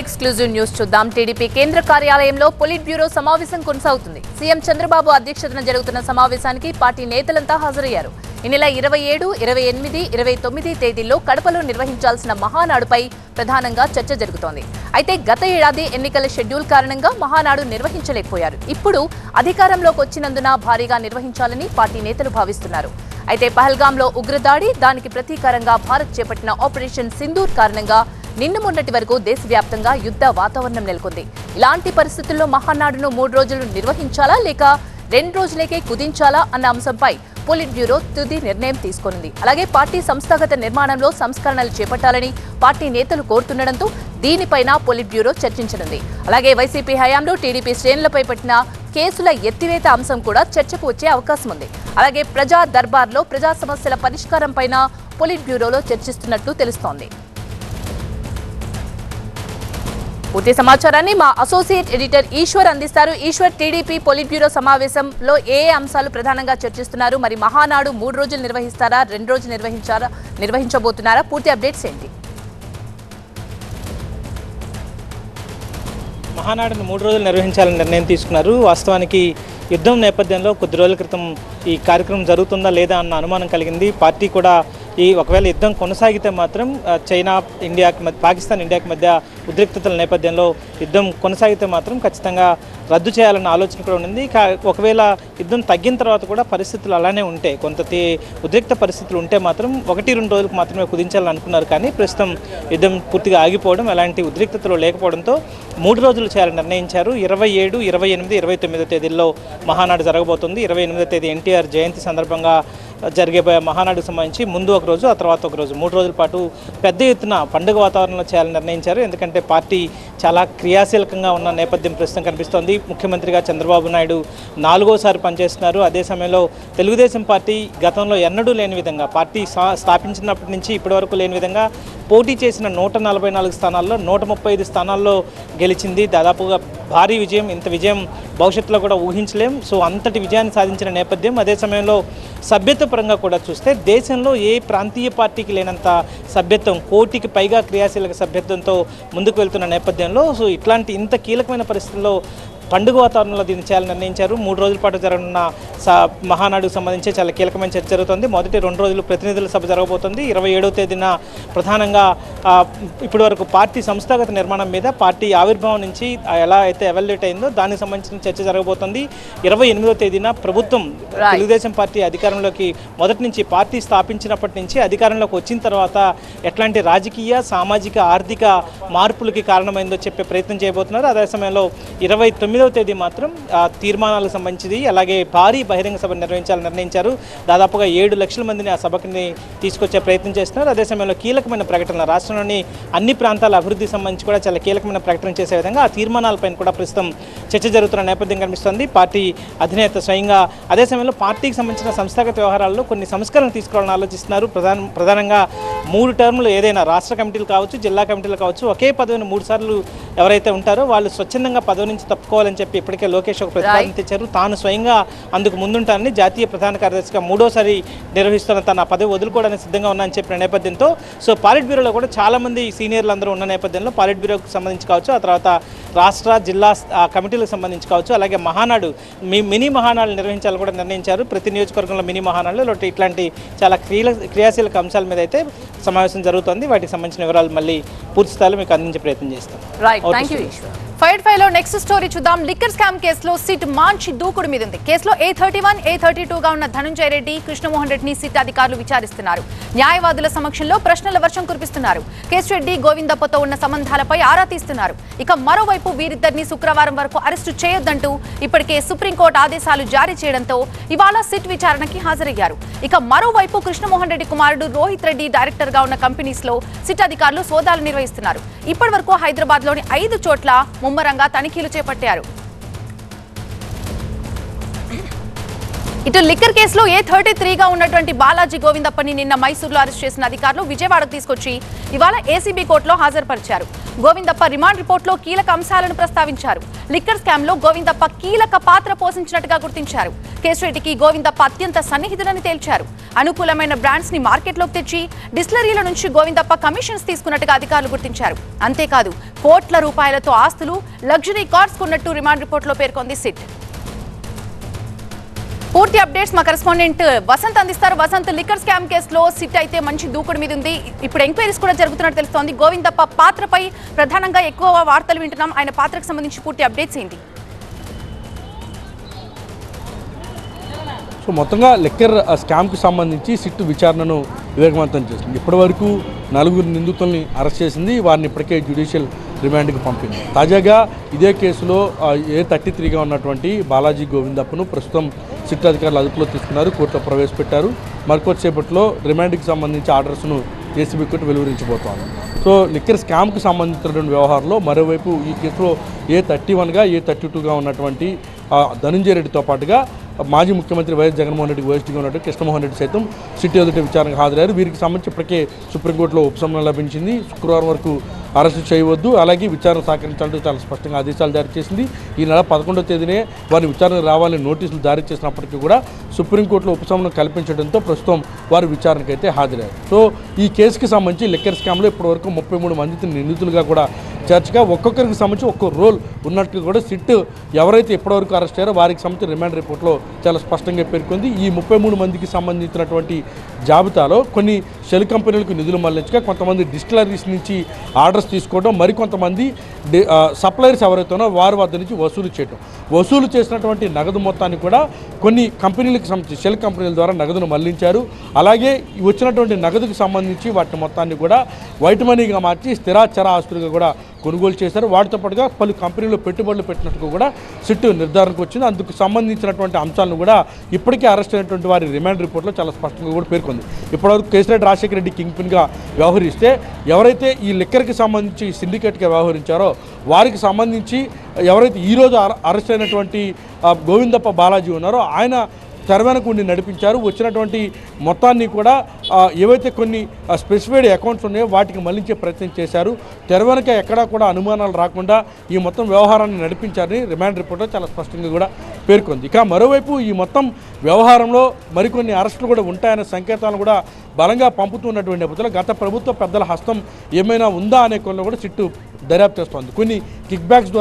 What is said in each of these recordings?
Exclusive news చూద్దాం. TDP కేంద్ర కార్యాలయంలో పొలిట్ బ్యూరో సమావేశం కొనసాగుతుంది. సీఎం చంద్రబాబు అధ్యక్షతన జరుగుతున్న సమావేశానికి పార్టీ నేతలంతా హాజరయ్యారు. ఈ నెల 27, 28, 29 తేదీల్లో కడపలో నిర్వహించాల్సిన మహానాడుపై ప్రధానంగా చర్చ జరుగుతోంది. అయితే గత ఏడాది ఎన్నికల షెడ్యూల్ కారణంగా మహానాడు నిర్వహించలేకపోయారు. ఇప్పుడు అధికారంలోకి వచ్చినందున భారీగా నిర్వహించాలని పార్టీ నేతలు భావిస్తున్నారు. అయితే పహల్గాంలో ఉగ్రదాడి, దానికి ప్రతీకారంగా భారత్ చేపట్టిన ఆపరేషన్ సింధూర్ కారణంగా నిన్న మొన్నటి వరకు దేశవ్యాప్తంగా యుద్ధ వాతావరణం నెలకొంది. ఇలాంటి పరిస్థితుల్లో మహానాడును 3 రోజులు నిర్వహించాలా లేక 2 రోజులకే కుదించాలా అన్న అంశంపై పొలిట్ బ్యూరో తుది నిర్ణయం తీసుకొనుంది. అలాగే పార్టీ సంస్థాగత నిర్మాణంలో సంస్కరణలు చేపట్టాలని పార్టీ నేతలు కోరుతుండటంతో దీనిపైన పొలిట్ బ్యూరో చర్చించనుంది. అలాగే వైసీపీ హయాంలో టీడీపీ శ్రేణులపై పెట్టిన కేసుల ఎత్తివేత అంశం కూడా చర్చకు వచ్చే అవకాశం ఉంది. అలాగే ప్రజా దర్బార్లో ప్రజా సమస్యల పరిష్కారం పైన పొలిట్ బ్యూరోలో చర్చిస్తున్నట్లు తెలుస్తోంది. పూర్తి సమాచారాన్ని మా అసోసియేట్ ఎడిటర్ ఈశ్వర్ అందిస్తారు. ఈశ్వర్, టీడీపీ పొలిట్ బ్యూరో సమావేశంలో ఏ అంశాలు ప్రధానంగా చర్చిస్తున్నారు? మరి మహానాడు 3 రోజులు నిర్వహిస్తారా, 2 రోజులు నిర్వహించబోతున్నారా? పూర్తి అప్డేట్స్ ఏంటి? మహానాడును 3 రోజులు నిర్వహించాలని నిర్ణయం తీసుకున్నారు. వాస్తవానికి యుద్ధం నేపథ్యంలో కొద్ది రోజుల క్రితం ఈ కార్యక్రమం జరుగుతుందా లేదా అన్న అనుమానం కలిగింది. పార్టీ కూడా ఒకవేళ యుద్ధం కొనసాగితే మాత్రం చైనా ఇండియాకి పాకిస్తాన్ ఇండియాకి మధ్య ఉద్రిక్తతల నేపథ్యంలో యుద్ధం కొనసాగితే మాత్రం ఖచ్చితంగా రద్దు చేయాలన్న ఆలోచన కూడా ఉంది. ఒకవేళ యుద్ధం తగ్గిన తర్వాత కూడా పరిస్థితులు అలానే ఉంటే, కొంత ఉద్రిక్త పరిస్థితులు ఉంటే మాత్రం 1-2 రోజులకు మాత్రమే కుదించాలని అనుకున్నారు. కానీ ప్రస్తుతం యుద్ధం పూర్తిగా ఆగిపోవడం, ఎలాంటి ఉద్రిక్తతలు లేకపోవడంతో 3 రోజులు చేయాలని నిర్ణయించారు. 27, 28, 29 తేదీల్లో మహానాడు జరగబోతుంది. 28వ తేదీ ఎన్టీఆర్ జయంతి సందర్భంగా జరిగే మహానాడుకు సంబంధించి ముందు ఒక రోజు, ఆ తర్వాత ఒక రోజు, 3 రోజుల పాటు పెద్ద ఎత్తున పండుగ వాతావరణంలో చేయాలని నిర్ణయించారు. ఎందుకంటే పార్టీ చాలా క్రియాశీలకంగా ఉన్న నేపథ్యం ప్రస్తుతం కనిపిస్తోంది. ముఖ్యమంత్రిగా చంద్రబాబు నాయుడు 4వసారి పనిచేస్తున్నారు. అదే సమయంలో తెలుగుదేశం పార్టీ గతంలో ఎన్నడూ లేని విధంగా, పార్టీ స్థాపించినప్పటి నుంచి ఇప్పటి వరకు లేని విధంగా పోటీ చేసిన 144 స్థానాల్లో 135 స్థానాల్లో గెలిచింది. దాదాపుగా భారీ విజయం. ఇంత విజయం భవిష్యత్తులో కూడా ఊహించలేం. సో అంతటి విజయాన్ని సాధించిన నేపథ్యం. అదే సమయంలో సభ్యత్వ పరంగా కూడా చూస్తే దేశంలో ఏ ప్రాంతీయ పార్టీకి లేనంత సభ్యత్వం, 1 కోటికి పైగా క్రియాశీలక సభ్యత్వంతో ముందుకు వెళ్తున్న నేపథ్యంలో సో ఇట్లాంటి ఇంత కీలకమైన పరిస్థితుల్లో పండుగ వాతావరణంలో దీన్ని చేయాలని నిర్ణయించారు. 3 రోజుల పాటు జరగనున్న మహానాడుకు సంబంధించి చాలా కీలకమైన చర్చ జరుగుతుంది. మొదటి 2 రోజులు ప్రతినిధుల సభ జరగబోతుంది. 27వ తేదీన ప్రధానంగా ఇప్పటి వరకు పార్టీ సంస్థాగత నిర్మాణం మీద, పార్టీ ఆవిర్భావం నుంచి ఎలా అయితే ఎవాల్యుయేట్ అయిందో దానికి సంబంధించిన చర్చ జరగబోతుంది. 28వ తేదీన ప్రభుత్వం, తెలుగుదేశం పార్టీ అధికారంలోకి మొదటి నుంచి, పార్టీ స్థాపించినప్పటి నుంచి అధికారంలోకి వచ్చిన తర్వాత ఎట్లాంటి రాజకీయ, సామాజిక, ఆర్థిక మార్పులకి కారణమైందో చెప్పే ప్రయత్నం చేయబోతున్నారు. అదే సమయంలో 29వ తేదీ మాత్రం తీర్మానాలకు సంబంధించి అలాగే భారీ బహిరంగ సభ నిర్వహించాలని నిర్ణయించారు. దాదాపుగా 7 లక్షల మందిని ఆ సభకి తీసుకొచ్చే ప్రయత్నం చేస్తున్నారు. అదే సమయంలో కీలకమైన ప్రకటనలు, రాష్ట్రంలోని అన్ని ప్రాంతాల అభివృద్ధికి సంబంధించి కూడా చాలా కీలకమైన ప్రకటన చేసే విధంగా ఆ తీర్మానాలపైన కూడా ప్రస్తుతం చర్చ జరుగుతున్న నేపథ్యం కనిపిస్తుంది. పార్టీ అధినేత స్వయంగా అదే సమయంలో పార్టీకి సంబంధించిన సంస్థాగత వ్యవహారాల్లో కొన్ని సంస్కరణలు తీసుకోవాలని ఆలోచిస్తున్నారు. ప్రధానంగా 3 టర్ములు ఏదైనా రాష్ట్ర కమిటీలు కావచ్చు, జిల్లా కమిటీలు కావచ్చు, ఒకే పదవిని 3 సార్లు ఎవరైతే ఉంటారో వాళ్ళు స్వచ్ఛందంగా పదవి నుంచి తప్పుకోవాలని చెప్పి ఇప్పటికే లోకేష్ ఒక ప్రతిపాదన తెచ్చారు. తాను స్వయంగా అందుకు ముందుంటానని జాతీయ ప్రధాన కార్యదర్శిగా 3వసారి నిర్వహిస్తున్న తన పదవి వదులుకోవడానికి సిద్ధంగా ఉన్నానని చెప్పిన నేపథ్యంతో సో పాలిట్ బ్యూరోలో కూడా చాలామంది సీనియర్లు అందరూ ఉన్న నేపథ్యంలో పాలిట్ బ్యూరోకి సంబంధించి కావచ్చు, ఆ తర్వాత రాష్ట్ర, జిల్లా కమిటీలకు సంబంధించి కావచ్చు, అలాగే మహానాడు మినీ మహానాడు నిర్వహించాలని కూడా నిర్ణయించారు. ప్రతి నియోజకవర్గంలో మినీ మహానాడులో ఇట్లాంటి చాలా క్రియాశీలక అంశాల మీద అయితే సమావేశం జరుగుతుంది. వాటికి సంబంధించిన వివరాలు మళ్ళీ పూర్తి స్థాయిలో మీకు అందించే ప్రయత్నం చేస్తాం. ఫైట్ ఫైవ్ లో నెక్స్ట్ స్టోరీ చూద్దాం. లిక్కర్ స్కామ్ కేసులో సిట్ మంచి దూకుడు మీద ఉంది. కేసులో A31, A32 గా ఉన్న ధనంజయ రెడ్డి, కృష్ణమోహన్ రెడ్డిని సిట్ అధికారులు విచారిస్తున్నారు. న్యాయవాదుల సమక్షంలో ప్రశ్నల వర్షం కురిపిస్తున్నారు. కేశరెడ్డి, గోవిందప్పతో ఉన్న సంబంధాలపై ఆరా తీస్తున్నారు. ఇక మరోవైపు వీరిద్దరిని శుక్రవారం వరకు అరెస్టు చేయొద్దంటూ ఇప్పటికే సుప్రీంకోర్టు ఆదేశాలు జారీ చేయడంతో ఇవాళ సిట్ విచారణకి హాజరయ్యారు. ఇక మరోవైపు కృష్ణమోహన్ రెడ్డి కుమారుడు రోహిత్ రెడ్డి డైరెక్టర్ గా ఉన్న కంపెనీస్ లో సిట్ అధికారులు సోదాలు నిర్వహిస్తున్నారు. ఇప్పటి వరకు హైదరాబాద్ లోని 5 చోట్ల ముమ్మరంగా తనిఖీలు చేపట్టారు. ఇటు లిక్కర్ కేసులో A33గా ఉన్నటువంటి బాలాజీ గోవిందప్పని నిన్న మైసూరులో అరెస్ట్ చేసిన అధికారులు విజయవాడకు తీసుకొచ్చి ఇవాళ ఏసీబీ కోర్టులో హాజరుపరిచారు. గోవిందప్ప రిమాండ్ రిపోర్టులో కీలక అంశాలను ప్రస్తావించారు. లిక్కర్ స్కామ్ లో గోవిందప్ప కీలక పాత్ర పోషించినట్టుగా గుర్తించారు. కేశరెడ్డికి గోవిందప్ప అత్యంత సన్నిహితులని తేల్చారు. అనుకూలమైన బ్రాండ్స్ ని మార్కెట్లోకి తెచ్చి డిస్టిలరీల నుంచి గోవిందప్ప కమిషన్స్ తీసుకున్నట్టుగా అధికారులు గుర్తించారు. అంతేకాదు కోట్ల రూపాయలతో ఆస్తులు, లగ్జరీ కార్స్ కొన్నట్టు రిమాండ్ రిపోర్టులో పేర్కొంది సిట్. పూర్తి అప్డేట్స్ మా కరెస్పాండెంట్ వసంత్ అందిస్తారు. వసంత్, లిక్కర్ స్కామ్ కేసులో సిట్ అయితే మంచి దూకుడు మీద ఉంది. ఇప్పుడు ఎంక్వైరీస్ కూడా జరుగుతున్నట్టు తెలుస్తోంది. గోవిందప్ప పాత్రపై ప్రధానంగా ఎక్కువ వార్తలు వింటున్నాం. ఆయన పాత్రకు సంబంధించి పూర్తి అప్డేట్స్ ఏంటి? సో మొత్తంగా లిక్కర్ స్కామ్కి సంబంధించి సిట్టు విచారణను వేగవంతం చేసింది. ఇప్పటివరకు 4 నిందితుల్ని అరెస్ట్ చేసింది. వారిని ఇప్పటికే జ్యుడిషియల్ రిమాండ్కి పంపింది. తాజాగా ఇదే కేసులో A33గా ఉన్నటువంటి బాలాజీ గోవిందప్పను ప్రస్తుతం సిట్ అధికారులు అదుపులో తీసుకున్నారు, కోర్టులో ప్రవేశపెట్టారు. మరికొద్దిసేపట్లో రిమాండ్కి సంబంధించి ఆర్డర్స్ను ఏసీబీ కోర్టు వెలువరించబోతోంది. సో లిక్కర్ స్కామ్కి సంబంధించినటువంటి వ్యవహారంలో మరోవైపు ఈ కేసులో A31గా A32గా ఉన్నటువంటి ధనంజయ రెడ్డితో పాటుగా మాజీ ముఖ్యమంత్రి వైఎస్ జగన్మోహన్ రెడ్డికి ఓఎస్టీగా ఉన్నట్టు కృష్ణమోహన్ రెడ్డి సైతం సిట్ ఎదుటి విచారణకు హాజరయ్యారు. వీరికి సంబంధించి ఇప్పటికే సుప్రీంకోర్టులో ఉపశమనం లభించింది. శుక్రవారం వరకు అరెస్టు చేయవద్దు, అలాగే విచారణ సహకరించాలంటూ చాలా స్పష్టంగా ఆదేశాలు జారీ చేసింది. ఈ నెల 11వ తేదీనే వారి విచారణకు రావాలని నోటీసులు జారీ చేసినప్పటికీ కూడా సుప్రీంకోర్టులో ఉపశమనం కల్పించడంతో ప్రస్తుతం వారు విచారణకు అయితే హాజరయ్యారు. సో ఈ కేసుకి సంబంధించి లిక్కర్ స్కామ్లో ఇప్పటివరకు 33 మంది నిందితులుగా కూడా చర్చగా ఒక్కొక్కరికి సంబంధించి ఒక్కో రోల్ ఉన్నట్టు కూడా సిట్ ఎవరైతే ఇప్పటివరకు అరెస్ట్ అయ్యారో వారికి సంబంధించి రిమాండ్ రిపోర్ట్లో చాలా స్పష్టంగా పేర్కొంది. ఈ 33 మందికి సంబంధించినటువంటి జాబితాలో కొన్ని షెల్ కంపెనీలకు నిధులు మళ్లించగా కొంతమంది డిస్టిలరీస్ నుంచి ఆర్డర్స్ తీసుకోవడం, మరికొంతమంది సప్లయర్స్ ఎవరైతేనో వారి వద్ద నుంచి వసూలు చేయడం, వసూలు చేసినటువంటి నగదు మొత్తాన్ని కూడా కొన్ని కంపెనీలకు సంబంధించి షెల్ కంపెనీల ద్వారా నగదును మళ్లించారు. అలాగే వచ్చినటువంటి నగదుకు సంబంధించి వాటి మొత్తాన్ని కూడా వైట్ మనీగా మార్చి స్థిరాచర ఆస్తులుగా కూడా కొనుగోలు చేశారు. వాటితో పాటుగా పలు కంపెనీలు పెట్టుబడులు పెట్టినట్టుగా కూడా సిట్ నిర్ధారణకు వచ్చింది. అందుకు సంబంధించినటువంటి అంశాలను కూడా ఇప్పటికే అరెస్ట్ అయినటువంటి వారి రిమాండ్ రిపోర్ట్లో చాలా స్పష్టంగా కూడా పేర్కొంది. ఇప్పటివరకు కేశరెడ్డి రాజశేఖర రెడ్డి కింగ్ పిన్గా వ్యవహరిస్తే ఎవరైతే ఈ లిక్కర్కి సంబంధించి సిండికేట్గా వ్యవహరించారో వారికి సంబంధించి ఎవరైతే ఈరోజు అరెస్ట్ అయినటువంటి గోవిందప్ప బాలాజీ ఉన్నారో ఆయన తెరవెనక ఉండి నడిపించారు. వచ్చినటువంటి మొత్తాన్ని కూడా ఏవైతే కొన్ని స్పెసిఫైడ్ అకౌంట్స్ ఉన్నాయో వాటికి మళ్లించే ప్రయత్నం చేశారు. తెరవెనక ఎక్కడా కూడా అనుమానాలు రాకుండా ఈ మొత్తం వ్యవహారాన్ని నడిపించారని రిమాండ్ రిపోర్ట్లో చాలా స్పష్టంగా కూడా పేర్కొంది. ఇక మరోవైపు ఈ మొత్తం వ్యవహారంలో మరికొన్ని అరెస్టులు కూడా ఉంటాయనే సంకేతాలను కూడా బలంగా పంపుతున్నటువంటి నేపథ్యంలో గత ప్రభుత్వ పెద్దల హస్తం ఏమైనా ఉందా అనే కొన్ని కూడా సిట్టు దర్యాప్తు చేస్తోంది. కొన్ని కిక్ బ్యాక్స్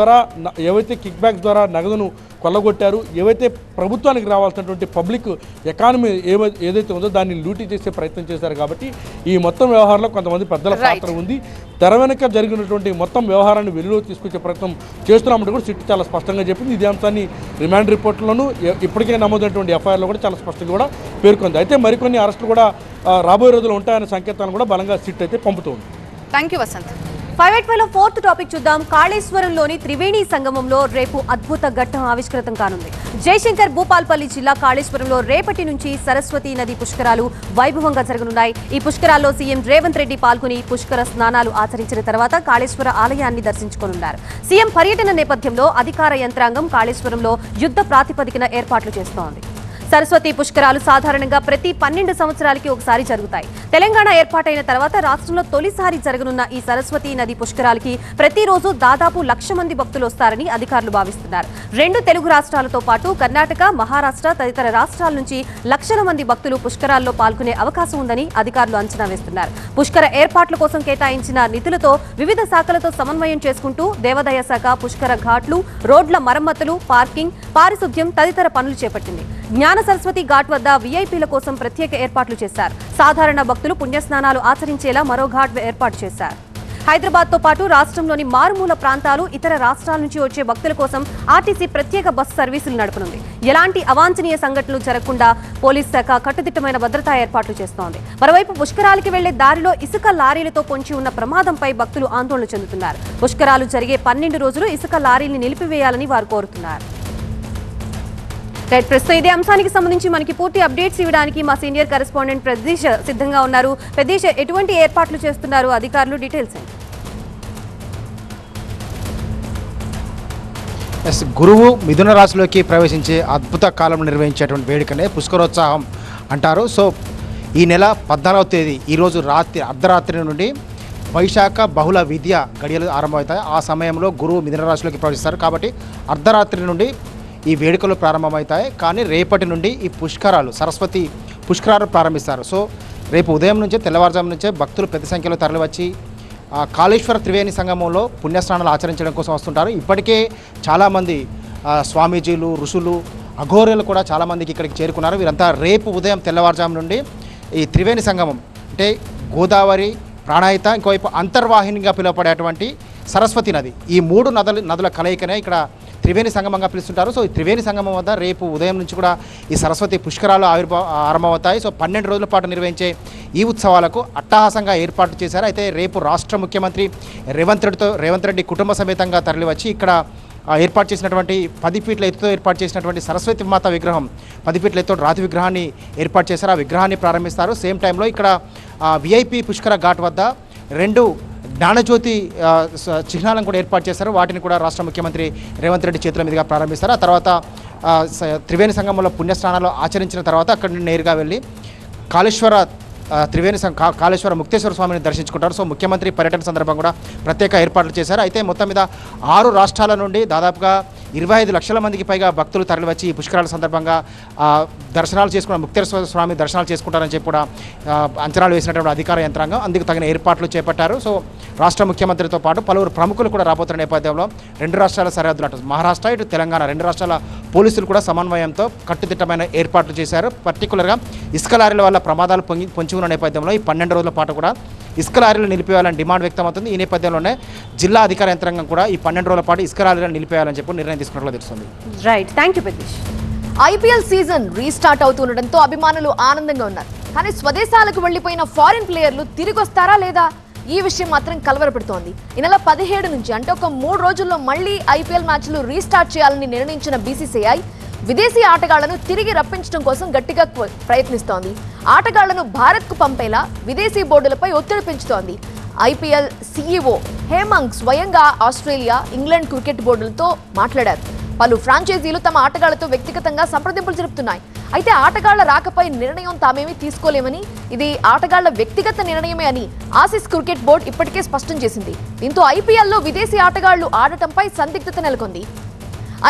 ద్వారా నగదును కొల్లగొట్టారు, ఏవైతే ప్రభుత్వానికి రావాల్సినటువంటి పబ్లిక్ ఎకానమీ ఏదైతే ఉందో దాన్ని లూటీ చేసే ప్రయత్నం చేశారు. కాబట్టి ఈ మొత్తం వ్యవహారంలో కొంతమంది పెద్దల పాత్ర ఉంది. తెర వెనక జరిగినటువంటి మొత్తం వ్యవహారాన్ని వెలుగులోకి తీసుకొచ్చే ప్రయత్నం చేస్తున్నామంటే కూడా సిట్ చాలా స్పష్టంగా చెప్పింది. ఇదే అంశాన్ని రిమాండ్ రిపోర్ట్లోనూ ఇప్పటికే నమోదైనటువంటి ఎఫ్ఐఆర్లో కూడా చాలా స్పష్టంగా కూడా పేర్కొంది. అయితే మరికొన్ని అరెస్టులు కూడా రాబోయే రోజుల్లో ఉంటాయనే సంకేతాలను కూడా బలంగా సిట్ అయితే పంపుతోంది. Thank you Vasant. 585లో 4th టాపిక్ చూద్దాం. కాళేశ్వరంలోని త్రివేణి సంగమంలో రేపు అద్భుత ఘట్టం ఆవిష్కృతం కానుంది. జయశంకర్ భూపాల్పల్లి జిల్లా కాళేశ్వరంలో రేపటి నుంచి సరస్వతి నది పుష్కరాలు వైభవంగా జరగనున్నాయి. ఈ పుష్కరాల్లో సీఎం రేవంత్ రెడ్డి పాల్గొని పుష్కర స్నానాలు ఆచరించిన తర్వాత కాళేశ్వర ఆలయాన్ని దర్శించుకోనున్నారు. సీఎం పర్యటన నేపథ్యంలో అధికార యంత్రాంగం కాళేశ్వరంలో యుద్ధ ప్రాతిపదికన ఏర్పాట్లు చేస్తోంది. సరస్వతి పుష్కరాలు సాధారణంగా ప్రతి 12 సంవత్సరాలకి ఒకసారి జరుగుతాయి. తెలంగాణ ఏర్పాటైన తర్వాత రాష్ట్రంలో తొలిసారి జరగనున్న ఈ సరస్వతి నది పుష్కరాలకి ప్రతిరోజు దాదాపు 1,00,000 మంది భక్తులు వస్తారని అధికారులు భావిస్తున్నారు. 2 తెలుగు రాష్ట్రాలతో పాటు కర్ణాటక, మహారాష్ట్ర తదితర రాష్ట్రాల నుంచి లక్షల మంది భక్తులు పుష్కరాల్లో పాల్గొనే అవకాశం ఉందని అధికారులు అంచనా వేస్తున్నారు. పుష్కర ఏర్పాట్ల కోసం కేటాయించిన నిధులతో వివిధ శాఖలతో సమన్వయం చేసుకుంటూ దేవాదాయ శాఖ పుష్కర ఘాట్లు, రోడ్ల మరమ్మతులు, పార్కింగ్, పారిశుద్ధ్యం తదితర పనులు చేపట్టింది. జ్ఞాన సరస్వతి ఘాట్ వద్ద వీఐపీల కోసం ప్రత్యేక ఏర్పాట్లు చేశారు. సాధారణ భక్తులు పుణ్యస్నానాలు ఆచరించేలా మరో ఘాట్ ఏర్పాటు చేశారు. హైదరాబాద్తో పాటు రాష్ట్రంలోని మారుమూల ప్రాంతాలు, ఇతర రాష్ట్రాల నుంచి వచ్చే భక్తుల కోసం ఆర్టీసీ ప్రత్యేక బస్సు సర్వీసులు నడపనుంది. ఎలాంటి అవాంఛనీయ సంఘటనలు జరగకుండా పోలీస్ శాఖ కట్టుదిట్టమైన భద్రతా ఏర్పాట్లు చేస్తోంది. మరోవైపు పుష్కరాలకి వెళ్లే దారిలో ఇసుక లారీలతో పొంచి ఉన్న ప్రమాదంపై భక్తులు ఆందోళన చెందుతున్నారు. పుష్కరాలు జరిగే 12 రోజులు ఇసుక లారీల్ని నిలిపివేయాలని వారు కోరుతున్నారు. ప్రస్తుతం ఇదే అంశానికి సంబంధించి మనకి పూర్తి అప్డేట్స్ ఇవ్వడానికి మా సీనియర్ కరెస్పాండెంట్ ప్రదీష్ సిద్ధంగా ఉన్నారు. ప్రదీష్, ఎటువంటి ఏర్పాట్లు చేస్తున్నారు అధికారులు, డీటెయిల్స్ ఏంటి? గురువు మిథున రాశిలోకి ప్రవేశించే అద్భుత కాలం నిర్వహించేటువంటి వేడుకనే పుష్కరోత్సాహం అంటారు. సో ఈ నెల 14వ తేదీ ఈరోజు అర్ధరాత్రి నుండి వైశాఖ బహుళ విద్య గడియలు ఆరంభమవుతాయి. ఆ సమయంలో గురువు మిథున రాశిలోకి ప్రవేశిస్తారు. కాబట్టి అర్ధరాత్రి నుండి ఈ వేడుకలు ప్రారంభమవుతాయి. కానీ రేపటి నుండి ఈ సరస్వతి పుష్కరాలు ప్రారంభిస్తారు. సో రేపు ఉదయం నుంచే తెల్లవారుజాము నుంచే భక్తులు పెద్ద సంఖ్యలో తరలివచ్చి కాళేశ్వర త్రివేణి సంగమంలో పుణ్యస్నానాలు ఆచరించడం కోసం వస్తుంటారు. ఇప్పటికే చాలామంది స్వామీజీలు, ఋషులు, అఘోరులు కూడా చాలామందికి ఇక్కడికి చేరుకున్నారు. వీరంతా రేపు ఉదయం తెల్లవారుజాము నుండి ఈ త్రివేణి సంగమం అంటే గోదావరి, ప్రాణాయిత, ఇంకోవైపు అంతర్వాహినిగా పిలువబడేటువంటి సరస్వతి నది, ఈ 3 నదుల కలయికనే ఇక్కడ త్రివేణి సంగమంగా పిలుస్తుంటారు. సో ఈ త్రివేణి సంగమం వద్ద రేపు ఉదయం నుంచి కూడా ఈ సరస్వతి పుష్కరాలు ఆరంభమవుతాయి. సో 12 రోజుల పాటు నిర్వహించే ఈ ఉత్సవాలకు అట్టహాసంగా ఏర్పాటు చేశారు. అయితే రేపు రాష్ట్ర ముఖ్యమంత్రి రేవంత్ రెడ్డి కుటుంబ సమేతంగా తరలివచ్చి ఇక్కడ ఏర్పాటు చేసినటువంటి 10 ఫీట్ల ఎత్తుతో ఏర్పాటు చేసినటువంటి సరస్వతి మాత విగ్రహం, 10 ఫీట్ల ఎత్తుతో రాతి విగ్రహాన్ని ఏర్పాటు చేశారు. ఆ విగ్రహాన్ని ప్రారంభిస్తారు. సేమ్ టైంలో ఇక్కడ విఐపి పుష్కర ఘాట్ వద్ద 2 జ్ఞానజ్యోతి చిహ్నాలను కూడా ఏర్పాటు చేశారు. వాటిని కూడా రాష్ట్ర ముఖ్యమంత్రి రేవంత్ రెడ్డి చేతుల మీదుగా ప్రారంభిస్తారు. ఆ తర్వాత త్రివేణి సంగమంలో పుణ్యస్నానాలు ఆచరించిన తర్వాత అక్కడి నుండి నేరుగా వెళ్ళి కాళేశ్వర ముక్తేశ్వర స్వామిని దర్శించుకుంటారు. సో ముఖ్యమంత్రి పర్యటన సందర్భంగా కూడా ప్రత్యేక ఏర్పాట్లు చేశారు. అయితే మొత్తం మీద 6 రాష్ట్రాల నుండి దాదాపుగా 25 లక్షల మందికి పైగా భక్తులు తరలివచ్చి ఈ పుష్కరాల సందర్భంగా దర్శనాలు చేసుకున్న ముక్తేశ్వర స్వామి దర్శనాలు చేసుకుంటారని చెప్పి కూడా అంచనాలు వేసినటువంటి అధికార యంత్రాంగం అందుకు తగిన ఏర్పాట్లు చేపట్టారు. సో రాష్ట్ర ముఖ్యమంత్రితో పాటు పలువురు ప్రముఖులు కూడా రాబోతున్న నేపథ్యంలో 2 రాష్ట్రాల సరిహద్దులు అటు మహారాష్ట్ర ఇటు తెలంగాణ 2 రాష్ట్రాల పోలీసులు కూడా సమన్వయంతో కట్టుదిట్టమైన ఏర్పాట్లు చేశారు. పర్టికులర్గా ఇసుక లారీల వల్ల ప్రమాదాలు పొంచి ఉన్న నేపథ్యంలో ఈ 12 రోజుల పాటు కూడా ఇసుక లారీలు నిలిపేయాలని డిమాండ్ వ్యక్తమవుతుంది. ఈ నేపథ్యంలోనే జిల్లా అధికార యంత్రాంగం కూడా ఈ 12 రోజుల పాటు ఇసుక లారీలను నిలిపేయాలని చెప్పి నిర్ణయం తీసుకున్నట్లు తెలుస్తుంది. Right, thank you Peddish. IPL season restart అవుతుండటంతో అభిమానులు ఆనందంగా ఉన్నారు. కానీ స్వదేశాలకు వెళ్లిపోయిన ఫారిన్ ప్లేయర్లు తిరిగి వస్తారా లేదా ఈ విషయం మాత్రం కలవరపెడుతోంది. ఈ నెల 17 నుంచి అంటే ఒక 3 రోజుల్లో మళ్లీ ఐపీఎల్ మ్యాచ్లు రీస్టార్ట్ చేయాలని నిర్ణయించిన బీసీసీఐ విదేశీ ఆటగాళ్లను తిరిగి రప్పించడం కోసం గట్టిగా ప్రయత్నిస్తోంది. ఆటగాళ్లను భారత్కు పంపేలా విదేశీ బోర్డులపై ఒత్తిడి పెంచుతోంది. ఐపీఎల్ సీఈఓ హేమంగ్ స్వయంగా ఆస్ట్రేలియా, ఇంగ్లాండ్ క్రికెట్ బోర్డులతో మాట్లాడారు. పలు ఫ్రాంచైజీలు తమ ఆటగాళ్లతో వ్యక్తిగతంగా సంప్రదింపులు జరుపుతున్నాయి. అయితే ఆటగాళ్ల రాకపై నిర్ణయం తామేమీ తీసుకోలేమని, ఇది ఆటగాళ్ల వ్యక్తిగత నిర్ణయమే అని ఆసీస్ క్రికెట్ బోర్డు ఇప్పటికే స్పష్టం చేసింది. దీంతో ఐపీఎల్లో విదేశీ ఆటగాళ్లు ఆడటంపై సందిగ్ధత నెలకొంది.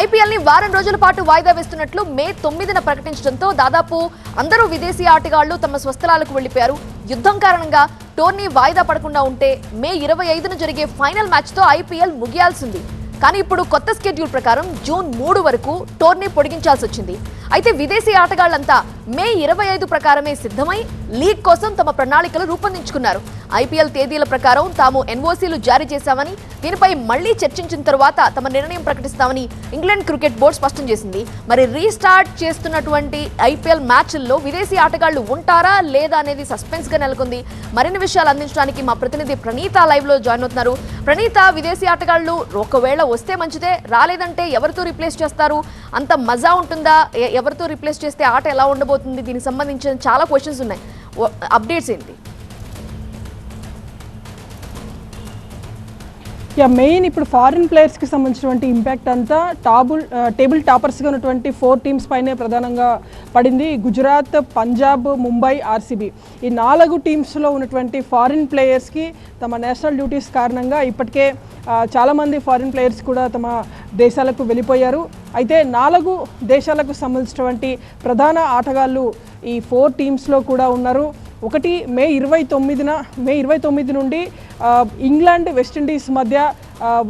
ఐపీఎల్ని వారం రోజుల పాటు వాయిదా వేస్తున్నట్లు మే 9న ప్రకటించడంతో దాదాపు అందరూ విదేశీ ఆటగాళ్లు తమ స్వస్థలాలకు వెళ్లిపోయారు. యుద్ధం కారణంగా టోర్నీ వాయిదా పడకుండా ఉంటే మే 25న జరిగే ఫైనల్ మ్యాచ్తో ఐపీఎల్ ముగియాల్సింది. కానీ ఇప్పుడు కొత్త స్కెడ్యూల్ ప్రకారం జూన్ 3 వరకు టోర్నీ పొడిగించాల్సి వచ్చింది. అయితే విదేశీ ఆటగాళ్లంతా మే 25 ప్రకారమే సిద్ధమై లీగ్ కోసం తమ ప్రణాళికలు రూపొందించుకున్నారు. ఐపీఎల్ తేదీల ప్రకారం తాము ఎన్ఓసీలు జారీ చేశామని, దీనిపై మళ్లీ చర్చించిన తర్వాత తమ నిర్ణయం ప్రకటిస్తామని ఇంగ్లాండ్ క్రికెట్ బోర్డు స్పష్టం చేసింది. మరి రీస్టార్ట్ చేస్తున్నటువంటి ఐపీఎల్ మ్యాచ్ల్లో విదేశీ ఆటగాళ్లు ఉంటారా లేదా అనేది సస్పెన్స్ గా నెలకొంది. మరిన్ని విషయాలు అందించడానికి మా ప్రతినిధి ప్రణీత లైవ్ లో జాయిన్ అవుతున్నారు. ప్రణీత, విదేశీ ఆటగాళ్లు ఒకవేళ వస్తే మంచిదే, రాలేదంటే ఎవరితో రీప్లేస్ చేస్తారు? అంత మజా ఉంటుందా? ఎవరితో రీప్లేస్ చేస్తే ఆట ఎలా ఉండబోతుంది? దీనికి సంబంధించిన చాలా క్వశ్చన్స్ ఉన్నాయి. అప్డేట్స్ ఏంటి? మెయిన్ ఇప్పుడు ఫారిన్ ప్లేయర్స్కి సంబంధించినటువంటి ఇంపాక్ట్ అంతా టేబుల్ టాపర్స్గా ఉన్నటువంటి 4 టీమ్స్ పైనే ప్రధానంగా పడింది. గుజరాత్, పంజాబ్, ముంబై, ఆర్సీబీ ఈ 4 టీమ్స్లో ఉన్నటువంటి ఫారిన్ ప్లేయర్స్కి తమ నేషనల్ డ్యూటీస్ కారణంగా ఇప్పటికే చాలామంది ఫారిన్ ప్లేయర్స్ కూడా తమ దేశాలకు వెళ్ళిపోయారు. అయితే 4 దేశాలకు సంబంధించినటువంటి ప్రధాన ఆటగాళ్ళు ఈ 4 టీమ్స్లో కూడా ఉన్నారు. ఒకటి మే 29 నుండి ఇంగ్లాండ్, వెస్టిండీస్ మధ్య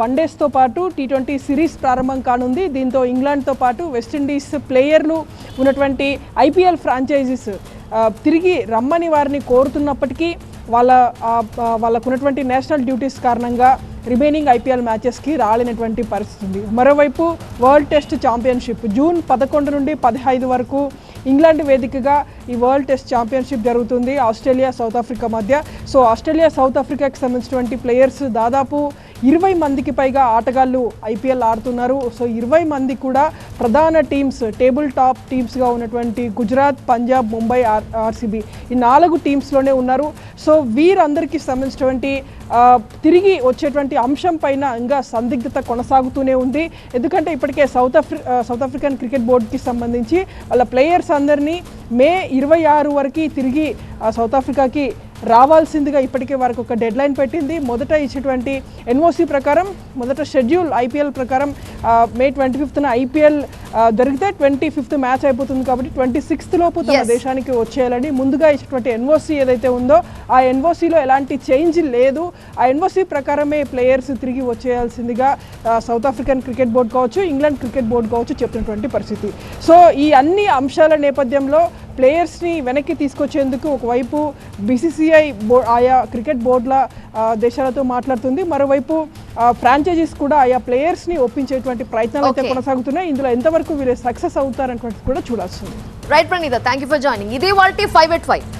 వన్డేస్తో పాటు T20 సిరీస్ ప్రారంభం కానుంది. దీంతో ఇంగ్లాండ్తో పాటు వెస్టిండీస్ ప్లేయర్లు ఉన్నటువంటి ఐపీఎల్ ఫ్రాంచైజీస్ తిరిగి రమ్మని వారిని కోరుతున్నప్పటికీ వాళ్ళకున్నటువంటి నేషనల్ డ్యూటీస్ కారణంగా రిమైనింగ్ ఐపీఎల్ మ్యాచెస్కి రాలేనటువంటి పరిస్థితి ఉంది. మరోవైపు వరల్డ్ టెస్ట్ ఛాంపియన్షిప్ జూన్ 11 నుండి 15 వరకు ఇంగ్లాండ్ వేదికగా ఈ వరల్డ్ టెస్ట్ ఛాంపియన్షిప్ జరుగుతుంది ఆస్ట్రేలియా, సౌత్ ఆఫ్రికా మధ్య. సో ఆస్ట్రేలియా, సౌత్ ఆఫ్రికాకి సంబంధించినటువంటి ప్లేయర్స్ దాదాపు 20 మందికి పైగా ఆటగాళ్ళు ఐపీఎల్ ఆడుతున్నారు. సో 20 మంది కూడా ప్రధాన టీమ్స్, టేబుల్ టాప్ టీమ్స్గా ఉన్నటువంటి గుజరాత్, పంజాబ్, ముంబై, ఆర్సీబీ ఈ 4 టీమ్స్లోనే ఉన్నారు. సో వీరందరికీ సంబంధించినటువంటి తిరిగి వచ్చేటువంటి అంశం పైన ఇంకా సందిగ్ధత కొనసాగుతూనే ఉంది. ఎందుకంటే ఇప్పటికే సౌత్ ఆఫ్రికన్ క్రికెట్ బోర్డుకి సంబంధించి వాళ్ళ ప్లేయర్స్ అందరినీ మే 26 వరకు తిరిగి సౌత్ ఆఫ్రికాకి రావాల్సిందిగా ఇప్పటికే వారికి ఒక డెడ్ లైన్ పెట్టింది. మొదట ఇచ్చేటువంటి ఎన్ఓసి ప్రకారం, మొదట షెడ్యూల్ ఐపీఎల్ ప్రకారం మే 25న ఐపీఎల్ జరిగితే 25th మ్యాచ్ అయిపోతుంది కాబట్టి 26th లోపు తమ దేశానికి వచ్చేయాలని ముందుగా ఇచ్చినటువంటి ఎన్ఓసి ఏదైతే ఉందో ఆ ఎన్ఓసిలో ఎలాంటి చేంజ్ లేదు. ఆ ఎన్ఓసి ప్రకారమే ప్లేయర్స్ తిరిగి వచ్చేయాల్సిందిగా సౌత్ ఆఫ్రికన్ క్రికెట్ బోర్డు కావచ్చు, ఇంగ్లాండ్ క్రికెట్ బోర్డు కావచ్చు చెప్తున్నటువంటి పరిస్థితి. సో ఈ అన్ని అంశాల నేపథ్యంలో ప్లేయర్స్ని వెనక్కి తీసుకొచ్చేందుకు ఒకవైపు బీసీసీఐ ఆయా క్రికెట్ బోర్డుల దేశాలతో మాట్లాడుతుంది, మరోవైపు ఫ్రాంచైజీస్ కూడా ఆయా ప్లేయర్స్ని ఒప్పించేటువంటి ప్రయత్నాలు అయితే కొనసాగుతున్నాయి. ఇందులో ఎంతవరకు వీళ్ళు సక్సెస్ అవుతారనేటువంటిది కూడా చూడాల్సింది. Right Praneetha, thank you for joining. ఇదే వాళ్ళ 5 at 5.